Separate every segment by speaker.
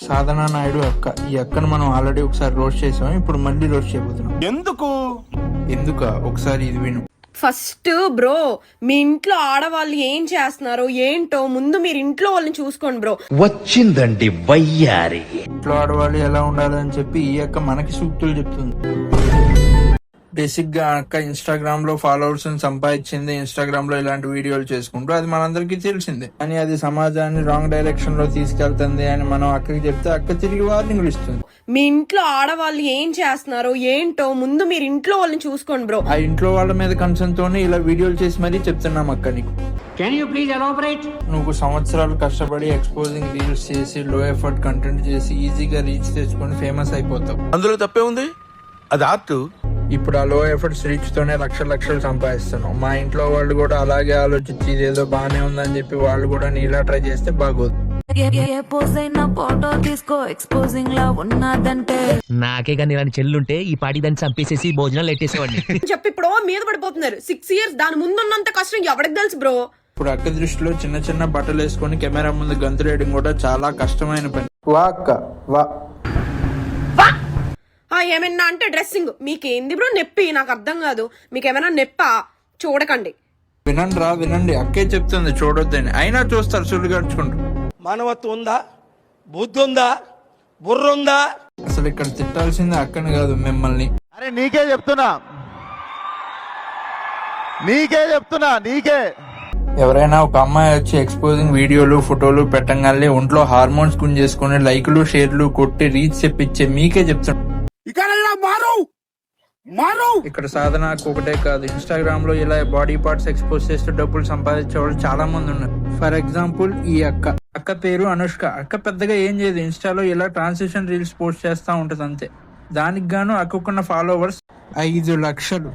Speaker 1: సాధనా నాయుడు అక్క. ఈ అక్కను మనం ఆల్రెడీ ఒకసారి రోస్ట్ చేసాం, ఇప్పుడు మళ్ళీ రోస్ట్ చేయబోతున్నాం. ఎందుక ఒకసారి ఇది విను.
Speaker 2: ఫస్ట్ బ్రో, మీ ఇంట్లో ఆడవాళ్ళు ఏం చేస్తున్నారు ఏంటో ముందు మీరు ఇంట్లో వాళ్ళని చూసుకోండి బ్రో.
Speaker 3: వచ్చిందండి వయ్యారి.
Speaker 1: ఇంట్లో ఆడవాళ్ళు ఎలా ఉండాలని చెప్పి ఈ అక్క మనకి సూక్తులు చెప్తుంది. బేసిక్ గా అక్క ఇన్స్టాగ్రామ్ లో ఫాలోవర్స్ సంపాదించింది, ఇన్స్టాగ్రామ్ లో ఇలాంటి వీడియోలు చేసుకుంటూ, అది మనందరికీ తెలిసిందే. కానీ అది సమాజాన్ని రాంగ్ డైరెక్షన్ లో తీసుకెళ్తుంది అని మనం అక్కకి చెప్తే అక్క తిరిగి వార్నింగ్లు ఇస్తుంది.
Speaker 2: మీ ఇంట్లో ఆడవాళ్ళు ఏం చేస్తున్నారు ఏంటో ముందు మీరు ఇంట్లో వాళ్ళని చూసుకోండి బ్రో.
Speaker 1: ఆ ఇంట్లో వాళ్ళ మీద కన్సర్న్ తోనే ఇలా వీడియోలు చేసి మరీ చెప్తున్నాం అక్క నీకు. నువ్వు సంవత్సరాలు కష్టపడి ఎక్స్పోజింగ్ రీల్స్ చేసి లో ఎఫర్ట్ కంటెంట్ చేసి ఈజీగా రీచ్ తెచ్చుకొని ఫేమస్ అయిపోతావు.
Speaker 4: అందులో తప్పే ఉంది, అది ఆర్ట్.
Speaker 1: ఇప్పుడు ఆ లో ఎఫర్ట్స్ రీచ్ తోనే లక్షలు సంపాదిస్తున్నావు. మా ఇంట్లో వాళ్ళు కూడా అలాగే ఆలోచించి ఇదేదో బానే ఉందని చెప్పి వాళ్ళు కూడా నీలా ట్రై చేస్తే బాగోదు.
Speaker 5: నాకే కానీ ఇలాంటి చెల్లుంటే ఈ పాటి దాన్ని చంపేసేసి భోజనాలు ఎట్టేసేవాడిని
Speaker 2: చెప్పి ఇప్పుడు మీద పడిపోతున్నారు. 6 years దాని ముందున్నంత కష్టం ఎవరికి తెలుసు బ్రో.
Speaker 1: ఇప్పుడు అక్క దృష్టిలో చిన్న బట్టలు వేసుకొని కెమెరా ముందు గంతులేయడం కూడా చాలా కష్టమైన పని. వా అక్క వా.
Speaker 2: ఏమన్నా అంటే డ్రెస్సింగ్ మీకేంది బ్రో నొప్పి? నాకు అర్థం కాదు. మీకేమైనా నొప్పా? చూడకండి.
Speaker 1: వినండి అక్కే చెప్తుంది చూడొద్దని, అయినా చూస్తారు సుళ్ళు గడుచుకుంటూ.
Speaker 4: మానవత్వం ఉందా, బుద్ధి ఉందా, బుర్ర ఉందా?
Speaker 1: అసలు ఇక్కడ తిట్టాల్సింది అక్కని కాదు, మిమ్మల్ని.
Speaker 6: అరే నీకే చెప్తున్నా.
Speaker 1: ఎవరైనా ఒక అమ్మాయి వచ్చి ఎక్స్పోజింగ్ వీడియోలు ఫోటోలు పెట్టగానే ఒంట్లో హార్మోన్స్ గుంజేసుకుని లైకులు షేర్లు కొట్టి రీచ్ చెప్పించే మీకే చెప్తున్నా. ఇక్కడ సాధనకు ఒకటే కాదు, ఇన్స్టాగ్రామ్ లో ఇలా బాడీ పార్ట్స్ ఎక్స్పోజ్ చేస్తూ డబ్బులు సంపాదించే వాళ్ళు చాలా మంది ఉన్నారు. ఫర్ ఎగ్జాంపుల్ ఈ అక్క పేరు అనుష్క. అక్క పెద్దగా ఏం చేయదు, ఇన్స్టాలో ఇలా ట్రాన్సిషన్ రీల్స్ పోస్ట్ చేస్తా ఉంటది అంతే. దానికి గాను అక్కకున్న ఫాలోవర్స్ 5 లక్షలు.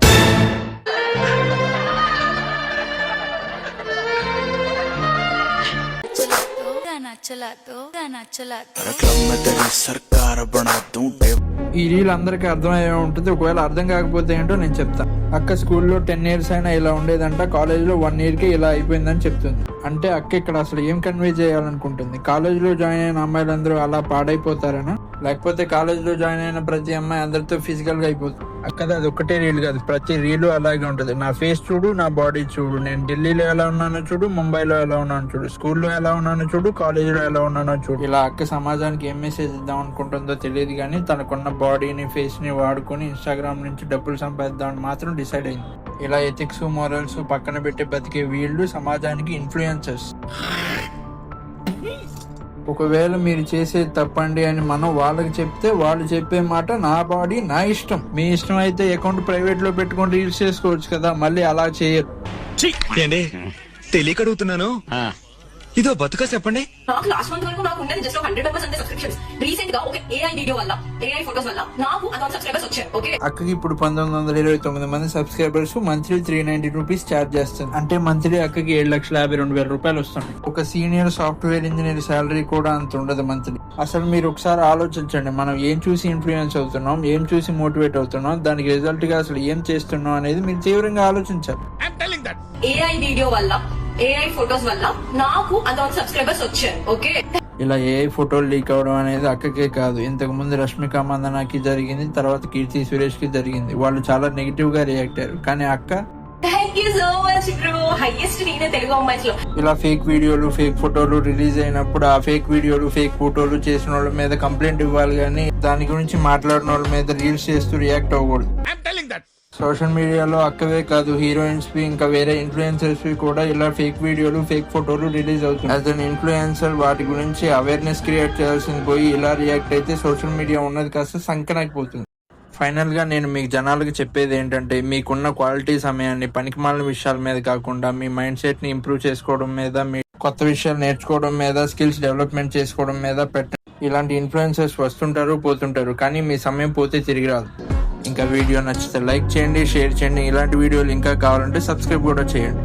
Speaker 1: ఈ రీల్ అందరికి అర్థమయ్యే ఉంటుంది. ఒకవేళ అర్థం కాకపోతే ఏంటో నేను చెప్తా. అక్క స్కూల్లో 10 years అయినా ఇలా ఉండేదంట, కాలేజ్ లో 1 year కి ఇలా అయిపోయిందని చెప్తుంది. అంటే అక్క ఇక్కడ అసలు ఏం కన్వే చేయాలనుకుంటుంది? కాలేజ్ లో జాయిన్ అయిన అమ్మాయిలందరూ అలా పాడైపోతారనా, లేకపోతే కాలేజ్ లో జాయిన్ అయిన ప్రతి అమ్మాయి అందరితో ఫిజికల్ గా అయిపోతుంది? అక్కది అది ఒక్కటే రీల్ కాదు, ప్రతి రీల్ అలాగే ఉంటది. నా ఫేస్ చూడు, నా బాడీ చూడు, నేను ఢిల్లీలో ఎలా ఉన్నానో చూడు, ముంబైలో ఎలా ఉన్నానో చూడు, స్కూల్లో ఎలా ఉన్నానో చూడు, కాలేజ్ లో ఎలా ఉన్నానో చూడు. ఇలా అక్క సమాజానికి ఏం మెసేజ్ ఇద్దాం అనుకుంటుందో తెలియదు కానీ తనకున్న బాడీని ఫేస్ ని వాడుకొని ఇన్స్టాగ్రామ్ నుంచి డబ్బులు సంపాదిద్దామని మాత్రం డిసైడ్ అయింది. ఇలా ఎథిక్స్ మోరల్స్ పక్కన పెట్టి బతికే వీళ్ళు సమాజానికి ఇన్ఫ్లుయెన్సర్స్. ఒకవేళ మీరు చేసేది తప్పండి అని మనం వాళ్ళకి చెప్తే వాళ్ళు చెప్పే మాట నా బాడీ నా ఇష్టం. మీ ఇష్టం అయితే అకౌంట్ ప్రైవేట్ లో పెట్టుకొని రీల్స్ చేసుకోవచ్చు కదా, మళ్ళీ అలా చేయరు.
Speaker 7: తెలియక అడుగుతున్నాను, ఇదో బతుక చెప్పండి.
Speaker 8: నాకు లాస్ట్ మంత్ వరకు నాకు ఉండేది జస్ట్ 100 members అంతే సబ్స్క్రిప్షన్స్. రీసెంట్ గా ఒక AI వీడియో వల్ల, AI ఫోటోస్ వల్ల నాకు అకౌంట్ సబ్స్క్రైబర్స్ వచ్చారు. ఓకే,
Speaker 1: అక్కకి ఇప్పుడు 1929 మంది సబ్స్క్రైబర్స్, మంత్లీ 390 రూపీస్ ఛార్జ్ చేస్తుంది. అంటే మంత్లీ అక్కకి 7,52,000 రూపాయలు వస్తుంది. ఒక సీనియర్ సాఫ్ట్వేర్ ఇంజనీర్ శాలరీ కూడా అంత ఉండదు మంత్లీ. అసలు మీరు ఒకసారి ఆలోచించండి, మనం ఏం చూసి ఇన్ఫ్లుయెన్స్ అవుతున్నాం, ఏం చూసి మోటివేట్ అవుతున్నాం, దానికి రిజల్ట్ గా అసలు ఏం చేస్తున్నాం అనేది మీరు తీవ్రంగా ఆలోచించాలి.
Speaker 8: AI వీడియో వల్ల, AI ఫోటోస్ వల్ల నాకు అకౌంట్ సబ్స్క్రైబర్స్ వచ్చారు. ఓకే,
Speaker 1: ఇలా ఏఐ ఫోటోలు లీక్ అవడం అనేది అక్కకే కాదు, ఇంతకు ముందు రష్మిక మందనాకి జరిగింది, తర్వాత కీర్తి సురేష్ కి జరిగింది. వాళ్ళు చాలా నెగిటివ్ గా రియాక్ట్ అయ్యారు. కానీ అక్క
Speaker 8: thank you so much bro, highest నేనే తెలుగు అమ్మాయిలో.
Speaker 1: ఇలా ఫేక్ వీడియోలు ఫేక్ ఫోటోలు రిలీజ్ అయినప్పుడు ఆ ఫేక్ వీడియోలు ఫేక్ ఫోటోలు చేసిన వాళ్ళ మీద కంప్లైంట్ ఇవ్వాలి, కానీ దాని గురించి మాట్లాడిన వాళ్ళ మీద రీల్స్ చేస్తూ రియాక్ట్ అవ్వకూడదు. సోషల్ మీడియాలో అక్కవే కాదు, హీరోయిన్స్ ఇంకా వేరే ఇన్ఫ్లుయెన్సర్స్ కూడా ఇలా ఫేక్ వీడియోలు ఫేక్ ఫోటోలు రిలీజ్ అవుతుంది. యాజ్ అన్ ఇన్ఫ్లుయెన్సర్ వాటి గురించి అవేర్నెస్ క్రియేట్ చేయాల్సింది పోయి ఇలా రియాక్ట్ అయితే సోషల్ మీడియా ఉన్నది కాస్త సంకనాకపోతుంది. ఫైనల్ గా నేను మీకు జనాలకు చెప్పేది ఏంటంటే, మీకున్న క్వాలిటీ సమయాన్ని పనికిమాలిన విషయాల మీద కాకుండా మీ మైండ్ సెట్ ని ఇంప్రూవ్ చేసుకోవడం మీద, మీ కొత్త విషయాలు నేర్చుకోవడం మీద, స్కిల్స్ డెవలప్మెంట్ చేసుకోవడం మీద పెట్టండి. ఇలాంటి ఇన్ఫ్లుయెన్సర్స్ వస్తుంటారు పోతుంటారు, కానీ మీ సమయం పోతే తిరిగి రాదు. ఇంకా వీడియో నచ్చితే లైక్ చేయండి, షేర్ చేయండి. ఇలాంటి వీడియోలు ఇంకా కావాలంటే సబ్స్క్రైబ్ కూడా చేయండి.